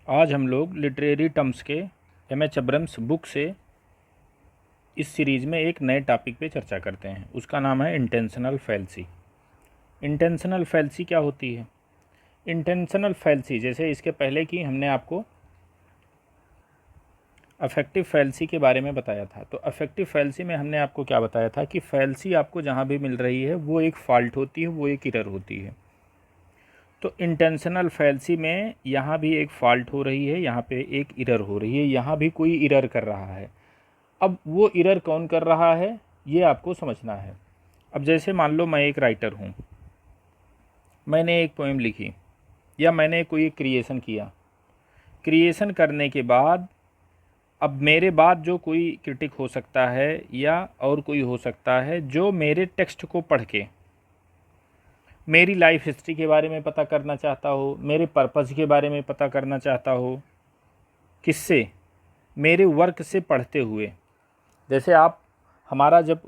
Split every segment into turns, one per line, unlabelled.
आज हम लोग लिटरेरी टर्म्स के एम.एच. अब्रम्स बुक से इस सीरीज़ में एक नए टॉपिक पे चर्चा करते हैं। उसका नाम है इंटेंशनल फैल्सी। इंटेंशनल फैल्सी क्या होती है? इंटेंशनल फैल्सी, जैसे इसके पहले की हमने आपको अफेक्टिव फैल्सी के बारे में बताया था। तो अफेक्टिव फैल्सी में हमने आपको क्या बताया था कि फैल्सी आपको जहाँ भी मिल रही है वो एक फ़ॉल्ट होती है, वो एक एरर होती है। तो इंटेंशनल फैल्सी में यहाँ भी एक फ़ॉल्ट हो रही है, यहाँ पे एक एरर हो रही है, यहाँ भी कोई एरर कर रहा है। अब वो एरर कौन कर रहा है ये आपको समझना है। अब जैसे मान लो मैं एक राइटर हूँ, मैंने एक पोएम लिखी या मैंने कोई क्रिएशन किया। क्रिएशन करने के बाद अब मेरे बाद जो कोई क्रिटिक हो सकता है या और कोई हो सकता है जो मेरे टेक्स्ट को पढ़ के मेरी लाइफ हिस्ट्री के बारे में पता करना चाहता हो, मेरे पर्पज़ के बारे में पता करना चाहता हो। किससे? मेरे वर्क से पढ़ते हुए। जैसे आप हमारा जब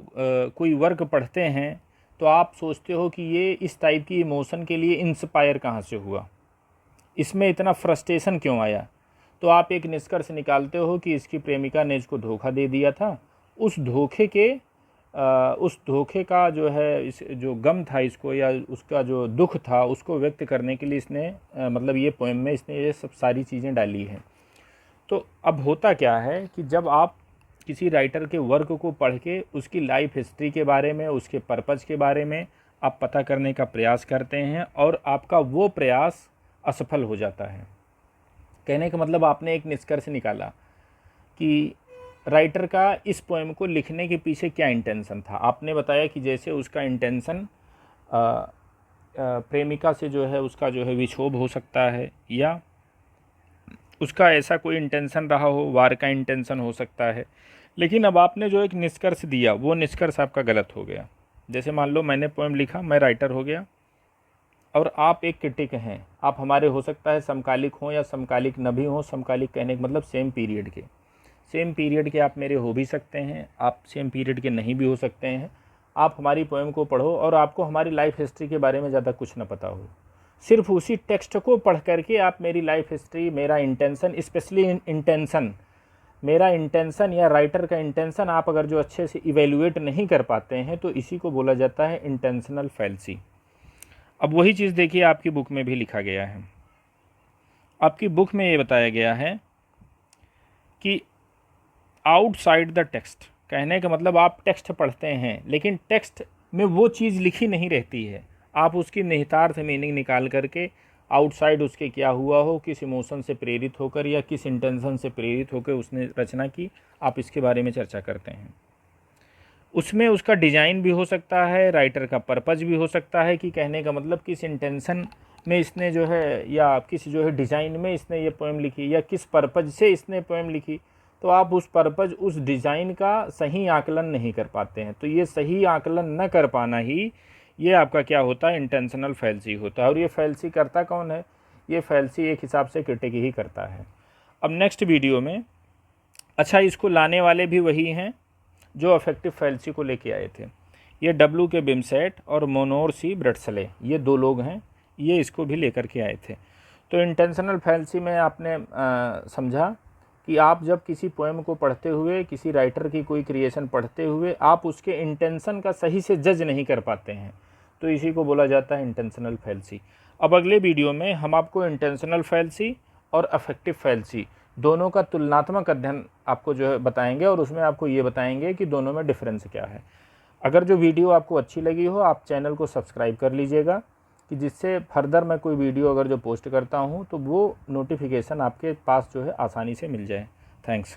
कोई वर्क पढ़ते हैं तो आप सोचते हो कि ये इस टाइप की इमोशन के लिए इंस्पायर कहाँ से हुआ, इसमें इतना फ्रस्ट्रेशन क्यों आया। तो आप एक निष्कर्ष निकालते हो कि इसकी प्रेमिका ने इसको धोखा दे दिया था। उस धोखे का जो है इस जो गम था इसको या उसका जो दुख था उसको व्यक्त करने के लिए इसने मतलब ये पोएम में इसने ये सब सारी चीज़ें डाली हैं। तो अब होता क्या है कि जब आप किसी राइटर के वर्क को पढ़ के उसकी लाइफ हिस्ट्री के बारे में, उसके पर्पज़ के बारे में आप पता करने का प्रयास करते हैं और आपका वो प्रयास असफल हो जाता है। कहने का मतलब आपने एक निष्कर्ष निकाला कि राइटर का इस पोएम को लिखने के पीछे क्या इंटेंशन था। आपने बताया कि जैसे उसका इंटेंशन प्रेमिका से जो है उसका जो है विक्षोभ हो सकता है या उसका ऐसा कोई इंटेंशन रहा हो, वार का इंटेंशन हो सकता है। लेकिन अब आपने जो एक निष्कर्ष दिया वो निष्कर्ष आपका गलत हो गया। जैसे मान लो मैंने पोएम लिखा, मैं राइटर हो गया और आप एक क्रिटिक हैं। आप हमारे हो सकता है समकालिक हों या समकालिक न भी हों। समकालिक कहने का मतलब सेम पीरियड के आप मेरे हो भी सकते हैं, आप सेम पीरियड के नहीं भी हो सकते हैं। आप हमारी पोएम को पढ़ो और आपको हमारी लाइफ हिस्ट्री के बारे में ज़्यादा कुछ न पता हो, सिर्फ उसी टेक्स्ट को पढ़ करके आप मेरी लाइफ हिस्ट्री, मेरा इंटेंशन, स्पेशली मेरा इंटेंशन या राइटर का इंटेंशन आप अगर जो अच्छे से इवेल्युएट नहीं कर पाते हैं तो इसी को बोला जाता है इंटेंशनल फैल्सी। अब वही चीज़ देखिए आपकी बुक में भी लिखा गया है। आपकी बुक में ये बताया गया है कि आउटसाइड द टेक्स्ट, कहने का मतलब आप टेक्स्ट पढ़ते हैं लेकिन टेक्स्ट में वो चीज़ लिखी नहीं रहती है। आप उसकी निहितार्थ मीनिंग निकाल करके आउटसाइड उसके क्या हुआ हो, किस इमोशन से प्रेरित होकर या किस इंटेंशन से प्रेरित होकर उसने रचना की, आप इसके बारे में चर्चा करते हैं। उसमें उसका डिज़ाइन भी हो सकता है, राइटर का पर्पज़ भी हो सकता है कि कहने का मतलब किस इंटेंशन में इसने जो है या किस जो है डिज़ाइन में इसने ये पोएम लिखी या किस पर्पज़ से इसने पोएम लिखी। तो आप उस पर्पज़, उस डिज़ाइन का सही आकलन नहीं कर पाते हैं। तो ये सही आकलन न कर पाना ही ये आपका क्या होता है, इंटेंशनल फैल्सी होता है। और ये फैल्सी करता कौन है? ये फैल्सी एक हिसाब से क्रिटिक ही करता है। अब नेक्स्ट वीडियो में अच्छा इसको लाने वाले भी वही हैं जो अफेक्टिव फैल्सी को लेके आए थे। ये W.K. बिमसेट और मोनोर सी ब्रट्सले, ये दो लोग हैं, ये इसको भी लेकर के आए थे। तो इंटेंशनल फैल्सी में आपने समझा कि आप जब किसी पोएम को पढ़ते हुए, किसी राइटर की कोई क्रिएशन पढ़ते हुए आप उसके इंटेंशन का सही से जज नहीं कर पाते हैं, तो इसी को बोला जाता है इंटेंशनल फैल्सी। अब अगले वीडियो में हम आपको इंटेंशनल फैल्सी और अफेक्टिव फैल्सी दोनों का तुलनात्मक अध्ययन आपको जो है बताएंगे और उसमें आपको ये बताएंगे कि दोनों में डिफरेंस क्या है। अगर जो वीडियो आपको अच्छी लगी हो आप चैनल को सब्सक्राइब कर लीजिएगा कि जिससे फर्दर मैं कोई वीडियो अगर जो पोस्ट करता हूँ तो वो नोटिफिकेशन आपके पास जो है आसानी से मिल जाए। थैंक्स।